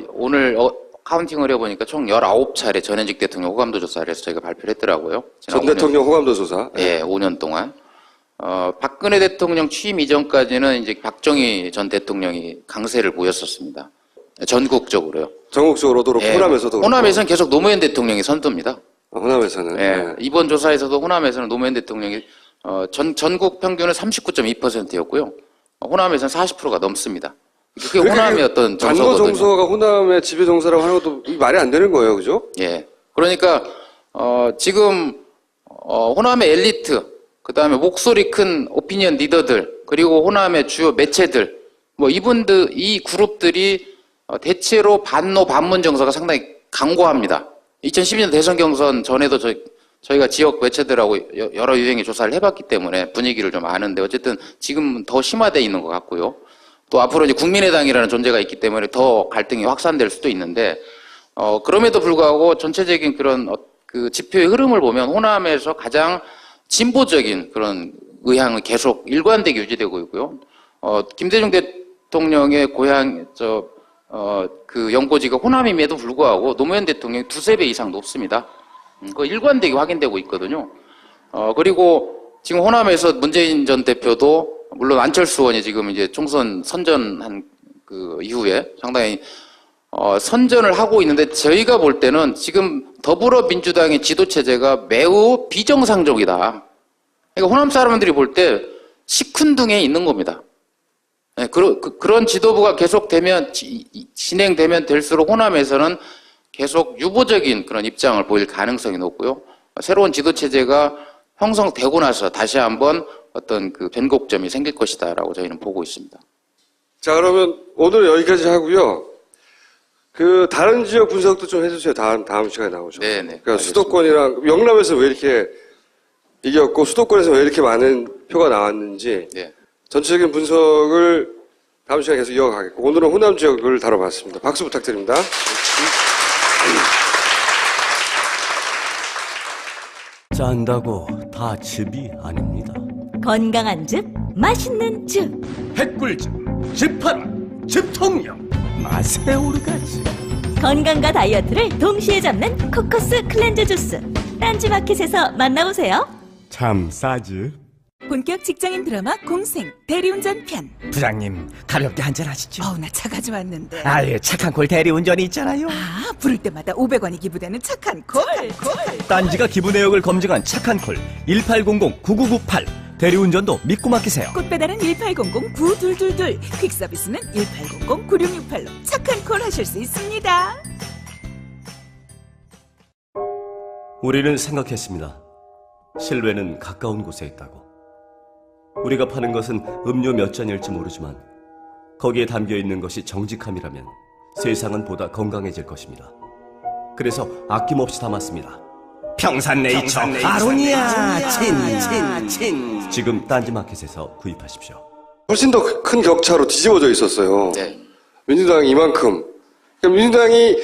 오늘 카운팅을 해보니까 총 19차례 전현직 대통령 호감도 조사를 해서 저희가 발표를 했더라고요. 전 대통령 호감도 조사. 네, 5년 동안. 박근혜 대통령 취임 이전까지는 이제 박정희 전 대통령이 강세를 보였었습니다. 전국적으로요. 전국적으로도 그렇고, 네, 호남에서도 그렇고. 호남에서는 계속 노무현 대통령이 선두입니다. 호남에서는. 네, 네. 이번 조사에서도 호남에서는 노무현 대통령이 전국 평균은 39.2%였고요. 호남에서는 40%가 넘습니다. 그게 호남의 어떤 반도 정서거든요. 정서가 호남의 지배 정서라고 하는 것도 말이 안 되는 거예요, 그죠? 예. 그러니까 지금 호남의 엘리트, 그다음에 목소리 큰 오피니언 리더들, 그리고 호남의 주요 매체들, 뭐 이 그룹들이 대체로 반노 반문 정서가 상당히 강고합니다. 2012년 대선 경선 전에도 저희가 지역 매체들하고 여러 유형의 조사를 해봤기 때문에 분위기를 좀 아는데 어쨌든 지금 더 심화되어 있는 것 같고요. 또 앞으로 이제 국민의당이라는 존재가 있기 때문에 더 갈등이 확산될 수도 있는데 그럼에도 불구하고 전체적인 그런 그 지표의 흐름을 보면 호남에서 가장 진보적인 그런 의향은 계속 일관되게 유지되고 있고요. 김대중 대통령의 고향 그 연고지가 호남임에도 불구하고 노무현 대통령이 2~3배 이상 높습니다. 그 일관되게 확인되고 있거든요. 그리고 지금 호남에서 문재인 전 대표도 물론 안철수 의원이 지금 이제 총선 선전한 그 이후에 상당히 선전을 하고 있는데 저희가 볼 때는 지금 더불어민주당의 지도체제가 매우 비정상적이다. 그러니까 호남 사람들이 볼 때 시큰둥에 있는 겁니다. 네, 그런 지도부가 계속되면 진행되면 될수록 호남에서는 계속 유보적인 그런 입장을 보일 가능성이 높고요. 새로운 지도체제가 형성되고 나서 다시 한번 어떤 그 변곡점이 생길 것이다라고 저희는 보고 있습니다. 자, 그러면 오늘 여기까지 하고요. 그 다른 지역 분석도 좀 해주세요. 다음 시간에 나오죠. 네네. 그러니까 알겠습니다. 수도권이랑 영남에서 왜 이렇게 이겼고 수도권에서 왜 이렇게 많은 표가 나왔는지 네. 전체적인 분석을 다음 시간에 계속 이어가겠고 오늘은 호남 지역을 다뤄봤습니다. 박수 부탁드립니다. 짠다고 다 즙이 아닙니다. 건강한 즙, 맛있는 즙. 핵꿀즙, 즙하라, 즙통령, 맛의 오르가즘. 건강과 다이어트를 동시에 잡는 코코스 클렌저 주스. 딴지마켓에서 만나보세요. 참 싸지. 본격 직장인 드라마 공생 대리운전 편. 부장님 가볍게 한잔 하시죠. 나 차 가져왔는데. 아예 착한 콜 대리운전이 있잖아요. 부를 때마다 500원이 기부되는 착한 콜. 딴지가 기부 내역을 검증한 착한 콜 1800-9998 대리운전도 믿고 맡기세요. 꽃 배달은 1800-9222, 퀵 서비스는 1800-9668로 착한 콜 하실 수 있습니다. 우리는 생각했습니다. 실외는 가까운 곳에 있다고. 우리가 파는 것은 음료 몇 잔일지 모르지만 거기에 담겨 있는 것이 정직함이라면 세상은 보다 건강해질 것입니다. 그래서 아낌없이 담았습니다. 평산네이처 아로니아 친. 지금 딴지마켓에서 구입하십시오. 훨씬 더 큰 격차로 뒤집어져 있었어요. 네. 민주당이 이만큼. 그러니까 민주당이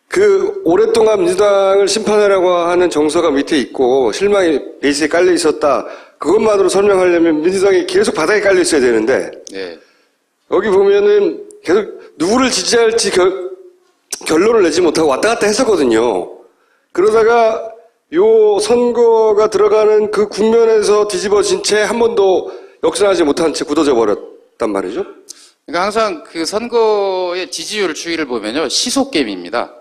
그 오랫동안 민주당을 심판하려고 하는 정서가 밑에 있고 실망이 베이스에 깔려 있었다. 그것만으로 설명하려면 민주당이 계속 바닥에 깔려 있어야 되는데 네. 여기 보면은 계속 누구를 지지할지 결론을 내지 못하고 왔다 갔다 했었거든요. 그러다가 요 선거가 들어가는 그 국면에서 뒤집어진 채 한 번도 역전하지 못한 채 굳어져 버렸단 말이죠. 그러니까 항상 그 선거의 지지율 추이를 보면요. 시속 게임입니다.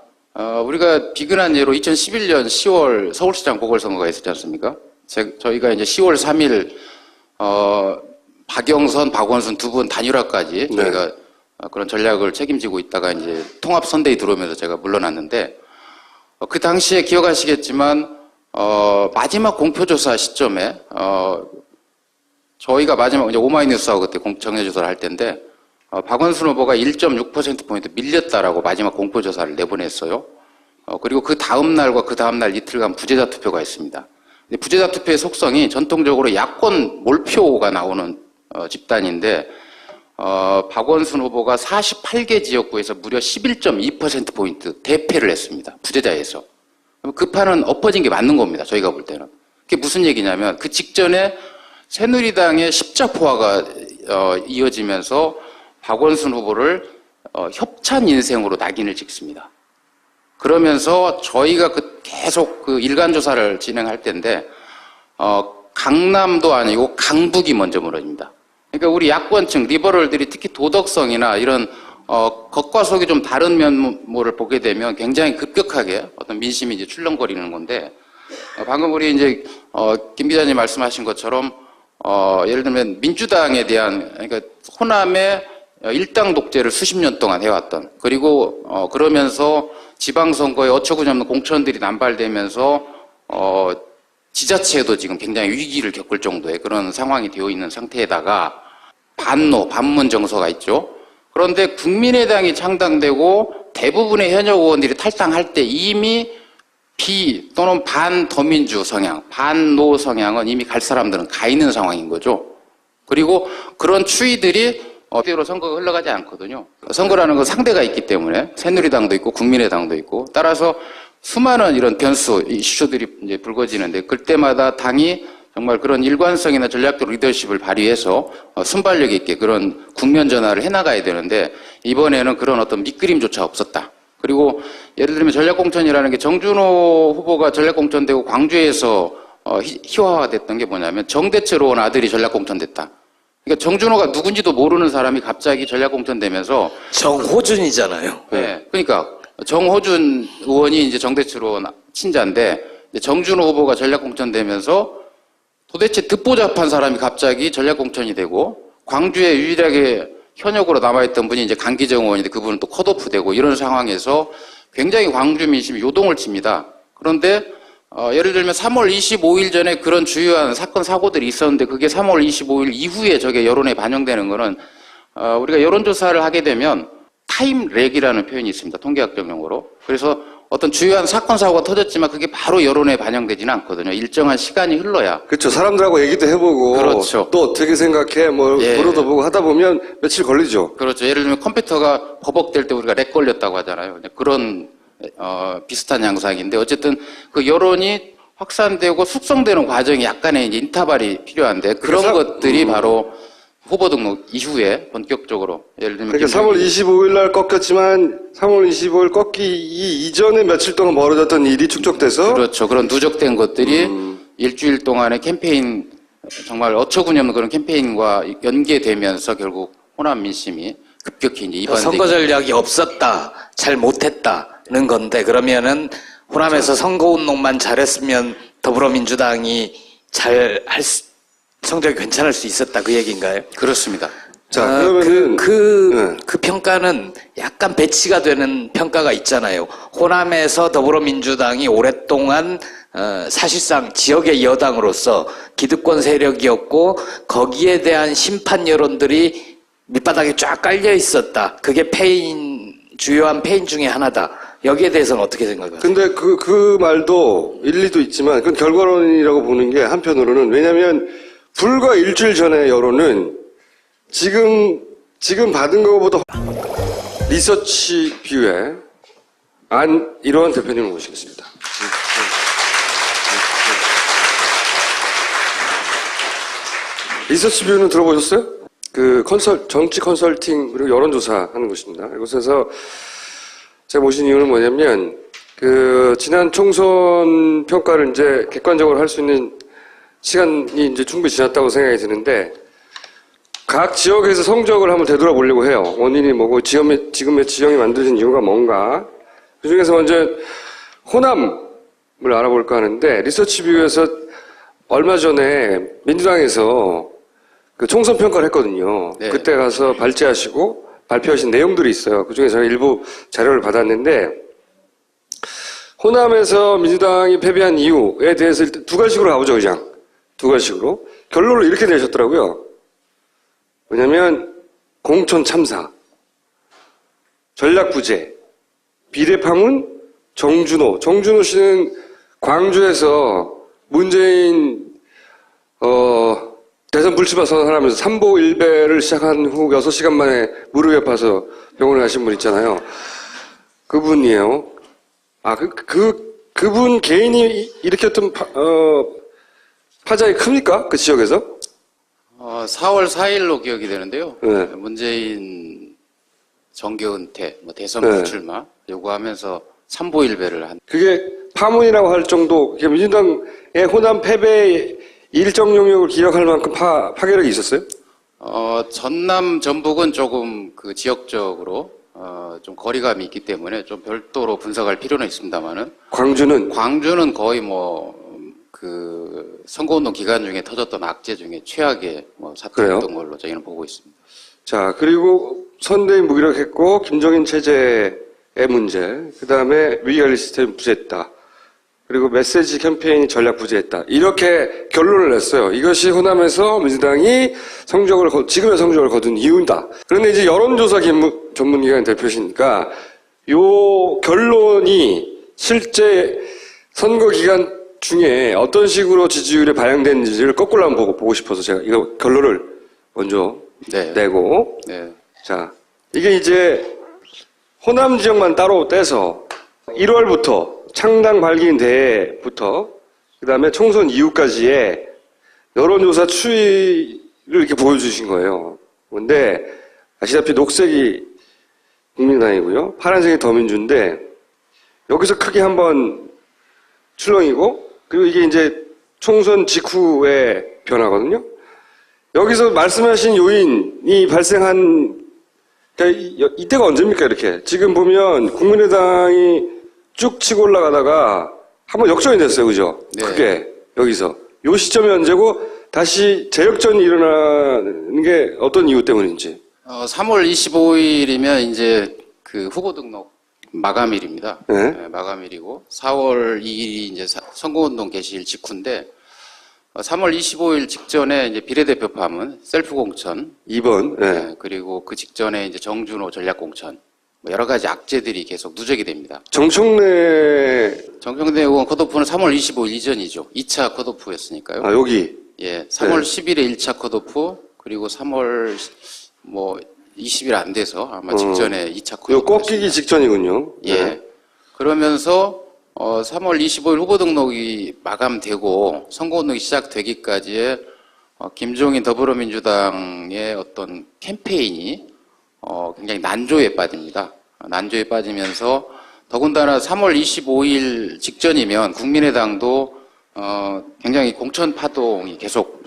우리가 비근한 예로 2011년 10월 서울시장 보궐선거가 있었지 않습니까? 저희가 이제 10월 3일, 박영선, 박원순 두 분 단일화까지 저희가 그런 전략을 책임지고 있다가 이제 통합선대위 들어오면서 제가 물러났는데, 그 당시에 기억하시겠지만, 마지막 공표조사 시점에, 저희가 마지막 이제 오마이뉴스하고 그때 정례조사를 할 때인데, 박원순 후보가 1.6%포인트 밀렸다라고 마지막 공표조사를 내보냈어요. 그리고 그 다음날과 그 다음날 이틀간 부재자 투표가 있습니다. 근데 부재자 투표의 속성이 전통적으로 야권 몰표가 나오는 집단인데, 박원순 후보가 48개 지역구에서 무려 11.2%포인트 대패를 했습니다. 부재자에서. 그 판은 엎어진 게 맞는 겁니다. 저희가 볼 때는. 그게 무슨 얘기냐면 그 직전에 새누리당의 십자포화가 이어지면서 박원순 후보를 협찬 인생으로 낙인을 찍습니다. 그러면서 저희가 계속 그 일간 조사를 진행할 때인데 강남도 아니고 강북이 먼저 무너집니다. 그러니까 우리 야권층 리버럴들이 특히 도덕성이나 이런 겉과 속이 좀 다른 면모를 보게 되면 굉장히 급격하게 어떤 민심이 이제 출렁거리는 건데 방금 우리 이제 김 기자님 말씀하신 것처럼 예를 들면 민주당에 대한 그러니까 호남의 일당 독재를 수십 년 동안 해왔던 그리고 그러면서 지방선거에 어처구니없는 공천들이 남발되면서 지자체도 지금 굉장히 위기를 겪을 정도의 그런 상황이 되어 있는 상태에다가 반문 정서가 있죠. 그런데 국민의당이 창당되고 대부분의 현역 의원들이 탈당할 때 이미 또는 반더민주 성향, 반노 성향은 이미 갈 사람들은 가 있는 상황인 거죠. 그리고 그런 추이들이 그대로 선거가 흘러가지 않거든요. 선거라는 건 상대가 있기 때문에 새누리당도 있고 국민의당도 있고 따라서 수많은 이런 변수, 이슈들이 이제 불거지는데 그때마다 당이 정말 그런 일관성이나 전략적 리더십을 발휘해서 순발력 있게 그런 국면 전환을 해나가야 되는데 이번에는 그런 어떤 밑그림조차 없었다. 그리고 예를 들면 전략공천이라는 게 정준호 후보가 전략공천되고 광주에서 희화화가 됐던 게 뭐냐면 정대철 의원 아들이 전략공천됐다. 그러니까 정준호가 누군지도 모르는 사람이 갑자기 전략공천되면서 정호준이잖아요. 네. 그러니까 정호준 의원이 이제 정대철 의원 친자인데 정준호 후보가 전략공천되면서 도대체 듣보잡한 사람이 갑자기 전략공천이 되고 광주에 유일하게 현역으로 남아있던 분이 이제 강기정 의원인데 그분은 또 컷오프 되고 이런 상황에서 굉장히 광주 민심이 요동을 칩니다. 그런데 예를 들면 3월 25일 전에 그런 주요한 사건 사고들이 있었는데 그게 3월 25일 이후에 저게 여론에 반영되는 거는 우리가 여론조사를 하게 되면 타임렉이라는 표현이 있습니다. 통계학적 용어로. 그래서 어떤 주요한 사건 사고가 터졌지만 그게 바로 여론에 반영되지는 않거든요. 일정한 시간이 흘러야. 그렇죠. 사람들하고 얘기도 해보고 그렇죠. 또 어떻게 생각해 뭐 예. 물어도 하다 보면 며칠 걸리죠. 그렇죠. 예를 들면 컴퓨터가 버벅될 때 우리가 렉 걸렸다고 하잖아요. 그런 비슷한 양상인데 어쨌든 그 여론이 확산되고 숙성되는 과정이 약간의 이제 인터벌이 필요한데 그런 것들이 바로 후보 등록 이후에 본격적으로 예를 들면 그러니까 3월 25일 날 꺾였지만 3월 25일 꺾기 이전에 며칠 동안 벌어졌던 일이 축적돼서 그렇죠. 그런 누적된 것들이 일주일 동안의 캠페인 정말 어처구니없는 그런 캠페인과 연계되면서 결국 호남 민심이 급격히 이제 이반되기. 선거 전략이 없었다, 잘 못했다는 건데 그러면은 호남에서 선거운동만 잘했으면 더불어민주당이 성적이 괜찮을 수 있었다 그 얘기인가요? 그렇습니다. 자, 그러면은 그 평가는 약간 배치가 되는 평가가 있잖아요. 호남에서 더불어민주당이 오랫동안 사실상 지역의 여당으로서 기득권 세력이었고 거기에 대한 심판 여론들이 밑바닥에 쫙 깔려 있었다. 그게 주요한 패인 중에 하나다. 여기에 대해서는 어떻게 생각하세요? 근데 그 말도 일리도 있지만 그건 결과론이라고 보는 게 한편으로는, 왜냐하면 불과 일주일 전의 여론은 지금 받은 것보다 리서치 뷰에 이러한 대표님을 모시겠습니다. 리서치 뷰는 들어보셨어요? 정치 컨설팅 그리고 여론조사 하는 곳입니다. 이곳에서 제가 모신 이유는 뭐냐면, 지난 총선 평가를 이제 객관적으로 할 수 있는 시간이 이제 충분히 지났다고 생각이 드는데, 각 지역에서 성적을 한번 되돌아보려고 해요. 원인이 뭐고, 지금의 지형이 만들어진 이유가 뭔가. 그 중에서 먼저 호남을 알아볼까 하는데, 리서치뷰에서 얼마 전에 민주당에서 총선 평가를 했거든요. 네. 그때 가서 발제하시고 발표하신 내용들이 있어요. 그 중에 제가 일부 자료를 받았는데, 호남에서 민주당이 패배한 이유에 대해서 일단 두 가지식으로 가보죠, 그냥. 두 가지식으로. 결론을 이렇게 내셨더라고요. 왜냐면, 공천 참사, 전략 부재, 비례파문, 정준호 씨는 광주에서 문재인, 대선 불출마 선언하면서 삼보 일배를 시작한 후 6시간 만에 무릎이 아파서 병원에 가신 분 있잖아요. 그분이에요. 그분 개인이 일으켰던 파장이 큽니까? 그 지역에서? 4월 4일로 기억이 되는데요. 네. 문재인 정계 은퇴, 대선 네. 불출마 요구하면서 삼보일배를 한. 그게 파문이라고 할 정도, 민주당의 호남 패배의 일정 영역을 기억할 만큼 파괴력이 있었어요? 전남, 전북은 조금 지역적으로 좀 거리감이 있기 때문에 좀 별도로 분석할 필요는 있습니다만은, 광주는 거의 선거운동 기간 중에 터졌던 악재 중에 최악의 사태였던 걸로 저희는 보고 있습니다. 자, 그리고 선대위 무기력했고, 김정인 체제의 문제, 그 다음에 위기관리 시스템이 부재했다. 그리고 메시지 캠페인이 전략 부재했다. 이렇게 결론을 냈어요. 이것이 호남에서 민주당이 지금의 성적을 거둔 이유다. 그런데 이제 여론조사 전문기관 대표시니까 요 결론이 실제 선거 기간 중에 어떤 식으로 지지율에 반영됐는지를 거꾸로 한번 보고 싶어서 제가 이거 결론을 먼저 내고. 네. 자, 이게 이제 호남 지역만 따로 떼서 1월부터 창당 발기인 대회부터 그다음에 총선 이후까지의 여론조사 추이를 이렇게 보여주신 거예요. 그런데 아시다시피 녹색이 국민당이고요, 파란색이 더민주인데 여기서 크게 한번 출렁이고, 그리고 이게 이제 총선 직후의 변화거든요. 여기서 말씀하신 요인이 발생한, 그러니까 이때가 언제입니까? 이렇게 지금 보면 국민의당이 쭉 치고 올라가다가 한번 역전이 됐어요. 그죠? 네. 크게 여기서 요 시점이 언제고 다시 재역전이 일어나는 게 어떤 이유 때문인지. 3월 25일이면 이제 후보 등록 마감일입니다. 네. 네, 마감일이고 4월 2일이 이제 선거운동 개시일 직후인데, 3월 25일 직전에 이제 비례대표 파문, 셀프 공천 2번. 네. 네, 그리고 그 직전에 이제 정준호 전략 공천, 여러 가지 악재들이 계속 누적이 됩니다. 정청래 의원 컷오프는 3월 25일 이전이죠. 2차 컷오프였으니까요. 여기. 예, 3월 네. 10일에 1차 컷오프, 그리고 3월 20일 안 돼서 아마 직전에 2차 컷오프. 요 꺾이기 직전이군요. 예. 네. 그러면서 3월 25일 후보 등록이 마감되고 선거운동이 시작되기까지의 김종인 더불어민주당의 어떤 캠페인이 굉장히 난조에 빠집니다. 난조에 빠지면서 더군다나 3월 25일 직전이면 국민의당도 굉장히 공천 파동이 계속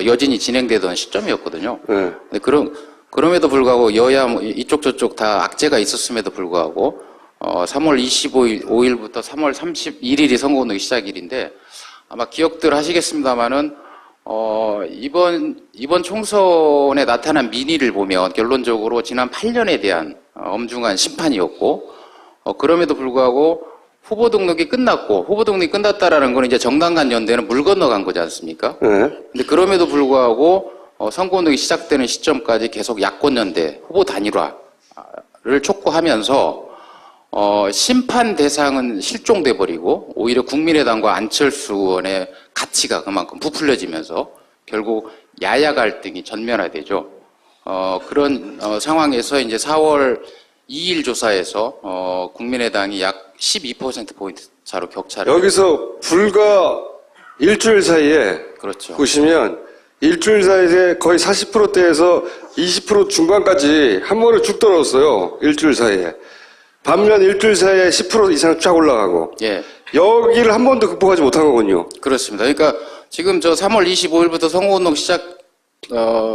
여진이 진행되던 시점이었거든요. 네. 근데 그럼에도 불구하고 여야 이쪽 저쪽 다 악재가 있었음에도 불구하고 3월 25일부터 3월 31일이 선거운동 시작일인데, 아마 기억들 하시겠습니다만은 이번 총선에 나타난 민의를 보면 결론적으로 지난 8년에 대한 엄중한 심판이었고, 그럼에도 불구하고 후보 등록이 끝났고 후보 등록이 끝났다라는 건 이제 정당 간 연대는 물 건너간 거지 않습니까? 네. 근데 그럼에도 불구하고 선거 운동이 시작되는 시점까지 계속 야권 연대 후보 단일화를 촉구하면서 심판 대상은 실종돼 버리고 오히려 국민의당과 안철수 의원의 가치가 그만큼 부풀려지면서 결국 야야 갈등이 전면화되죠. 그런 상황에서 이제 4월 2일 조사에서 국민의당이 약 12%포인트 차로 격차를 여기서 불과 일주일 사이에 그렇죠. 보시면 일주일 사이에 거의 40%대에서 20% 중반까지 한 번에 쭉 떨어졌어요. 일주일 사이에. 반면 일주일 사이에 10% 이상 쫙 올라가고 예. 여기를 한 번도 극복하지 못한 거군요. 그렇습니다. 그러니까 지금 저 3월 25일부터 선거운동 시작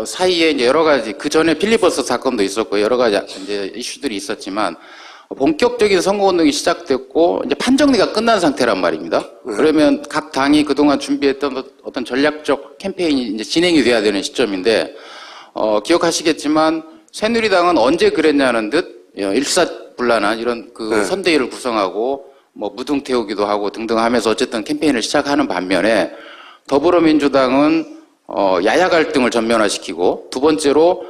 사이에 이제 여러 가지 그 전에 필리버스터 사건도 있었고 여러 가지 이제 이슈들이 있었지만 본격적인 선거운동이 시작됐고 이제 판정리가 끝난 상태란 말입니다. 그러면 각 당이 그동안 준비했던 어떤 전략적 캠페인이 이제 진행이 돼야 되는 시점인데 기억하시겠지만 새누리당은 언제 그랬냐는 듯 일사불란한 이런 그 선대위를 구성하고 뭐 무등 태우기도 하고 등등 하면서 어쨌든 캠페인을 시작하는 반면에 더불어민주당은 야야 갈등을 전면화시키고 두 번째로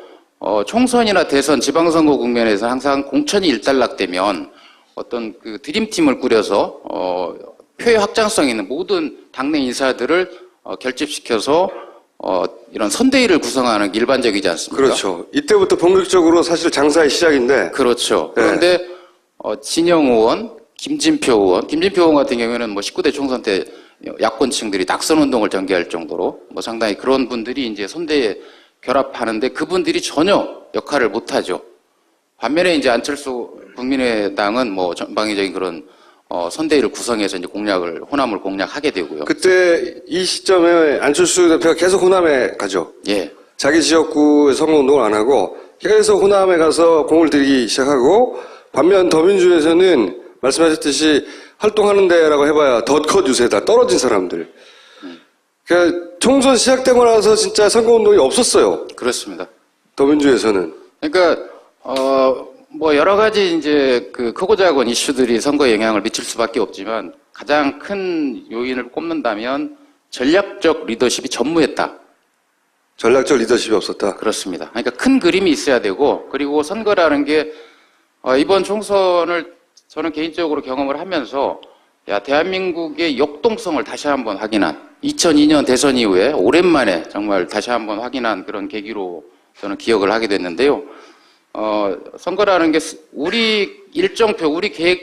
총선이나 대선, 지방선거 국면에서 항상 공천이 일단락되면 어떤 그 드림팀을 꾸려서 표의 확장성 있는 모든 당내 인사들을 결집시켜서 이런 선대위를 구성하는 게 일반적이지 않습니까? 그렇죠. 이때부터 본격적으로 사실 장사의 시작인데 그렇죠. 네. 그런데 진영 의원, 김진표 의원 같은 경우에는 뭐 19대 총선 때 야권층들이 낙선 운동을 전개할 정도로 뭐 상당히 그런 분들이 이제 선대에 결합하는데 그분들이 전혀 역할을 못하죠. 반면에 이제 안철수 국민의당은 뭐 전방위적인 그런 선대위를 구성해서 이제 호남을 공략하게 되고요. 그때 이 시점에 안철수 대표가 계속 호남에 가죠. 예, 자기 지역구 선거운동을 안 하고 계속 호남에 가서 공을 들이기 시작하고 반면 더민주에서는 말씀하셨듯이 활동하는 데라고 해봐야 덧컷 유세다. 떨어진 사람들. 그러니까 총선 시작되고 나서 진짜 선거운동이 없었어요. 그렇습니다. 더민주에서는. 그러니까 뭐 여러 가지 이제 그 크고 작은 이슈들이 선거에 영향을 미칠 수밖에 없지만 가장 큰 요인을 꼽는다면 전략적 리더십이 전무했다. 전략적 리더십이 없었다. 그렇습니다. 그러니까 큰 그림이 있어야 되고 그리고 선거라는 게 이번 총선을 저는 개인적으로 경험을 하면서 대한민국의 역동성을 다시 한번 확인한 2002년 대선 이후에 오랜만에 정말 다시 한번 확인한 그런 계기로 저는 기억을 하게 됐는데요. 선거라는 게 우리 일정표, 우리 계획